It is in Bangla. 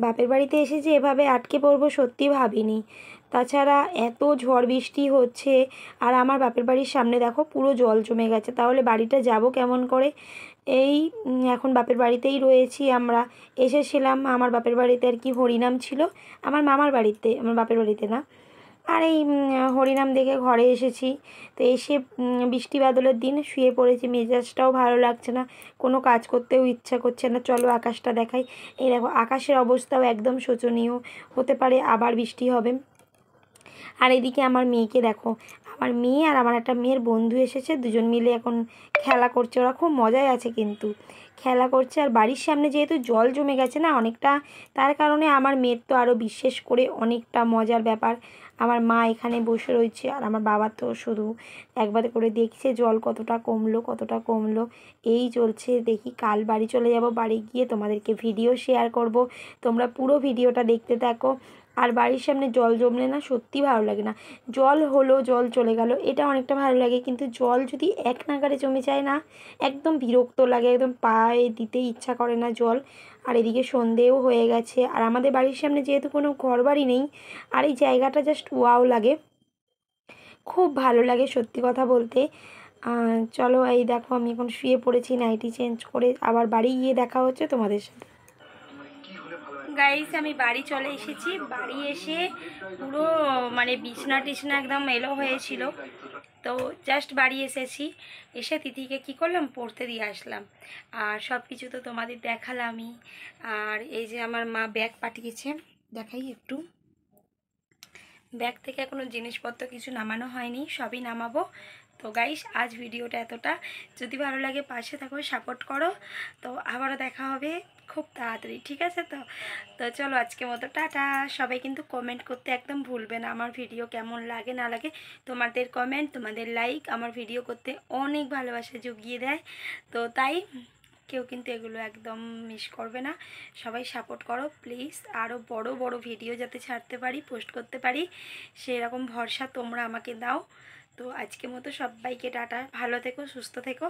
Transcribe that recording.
বাপের বাড়িতে এসে যে এভাবে আটকে পড়বো সত্যি ভাবিনি। তাছাড়া এত ঝড় বৃষ্টি হচ্ছে, আর আমার বাপের বাড়ির সামনে দেখো পুরো জল জমে গেছে। তাহলে বাড়িটা যাব কেমন করে? এই এখন বাপের বাড়িতেই রয়েছি আমরা। এসেছিলাম আমার বাপের বাড়িতে আর কি, হরিনাম ছিল আমার মামার বাড়িতে, আমার বাপের বাড়িতে না। আর এই হরিনাম দেখে ঘরে এসেছি। তো এসে বৃষ্টি বাদলের দিন শুয়ে পড়েছি, মেজাজটাও ভালো লাগছে না, কোনো কাজ করতেও ইচ্ছা করছে না। চলো আকাশটা দেখাই। এই দেখো আকাশের অবস্থাও একদম শোচনীয়, হতে পারে আবার বৃষ্টি হবে। আর এদিকে আমার মেয়েকে দেখো, আমার মেয়ে আর আমার একটা মেয়ের বন্ধু এসেছে, দুজন মিলে এখন খেলা করছে। ওরা খুব মজায় আছে কিন্তু, খেলা করছে। আর বাড়ির সামনে যেহেতু জল জমে গেছে না অনেকটা, তার কারণে আমার মেয়ের তো আরও বিশেষ করে অনেকটা মজার ব্যাপার। আমার মা এখানে বসে রয়েছে, আর আমার বাবা তো শুধু একবার করে দেখছে জল কতটা কমলো, কতটা কমলো। এই চলছে, দেখি কাল বাড়ি চলে যাব, বাড়ি গিয়ে তোমাদেরকে ভিডিও শেয়ার করব। তোমরা পুরো ভিডিওটা দেখতে থাকো। আর বাড়ির সামনে জল জমলে না সত্যি ভালো লাগে না। জল হলো, জল চলে গেল, এটা অনেকটা ভালো লাগে, কিন্তু জল যদি এক নাগাড়ে জমে যায় না, একদম বিরক্ত লাগে, একদম পায়ে দিতে ইচ্ছা করে না জল। আর এদিকে সন্ধেও হয়ে গেছে, আর আমাদের বাড়ির সামনে যেহেতু কোনো ঘরবাড়ি নেই, আর এই জায়গাটা জাস্ট ওয়াও লাগে, খুব ভালো লাগে সত্যি কথা বলতে। চলো এই দেখো আমি এখন শুয়ে পড়েছি নাইটি চেঞ্জ করে, আবার বাড়ি গিয়ে দেখা হচ্ছে তোমাদের সাথে। গাইস আমি বাড়ি চলে এসেছি। বাড়ি এসে পুরো মানে বিছনা টিছনা একদম এলো হয়েছিল। তো জাস্ট বাড়ি এসেছি, এসে তিথিকে কি করলাম, পড়তে দিয়ে আসলাম। আর সব কিছু তো তোমাদের দেখালামই। আর এই যে আমার মা ব্যাগ পাঠিয়েছে, দেখাই একটু। ব্যাগ থেকে এখনো জিনিসপত্র কিছু নামানো হয়নি, সবই নামাবো। তো গাইস আজ ভিডিওটা এতটা, যদি ভালো লাগে পাশে থাকো, সাপোর্ট করো। তো আবারও দেখা হবে খুব তাড়াতাড়ি, ঠিক আছে? তো তো চলো আজকের মতো টাটা। সবাই কিন্তু কমেন্ট করতে একদম ভুলবে না, আমার ভিডিও কেমন লাগে না লাগে। তোমাদের কমেন্ট, তোমাদের লাইক আমার ভিডিও করতে অনেক ভালোবাসা জুগিয়ে দেয়। তো তাই কেউ কিন্তু এগুলো একদম মিস করবে না। সবাই সাপোর্ট করো প্লিজ, আরও বড় বড় ভিডিও যাতে ছাড়তে পারি, পোস্ট করতে পারি, সেরকম ভরসা তোমরা আমাকে দাও। তো আজকের মতো সবাইকে টাটা, ভালো থেকো, সুস্থ থেকো।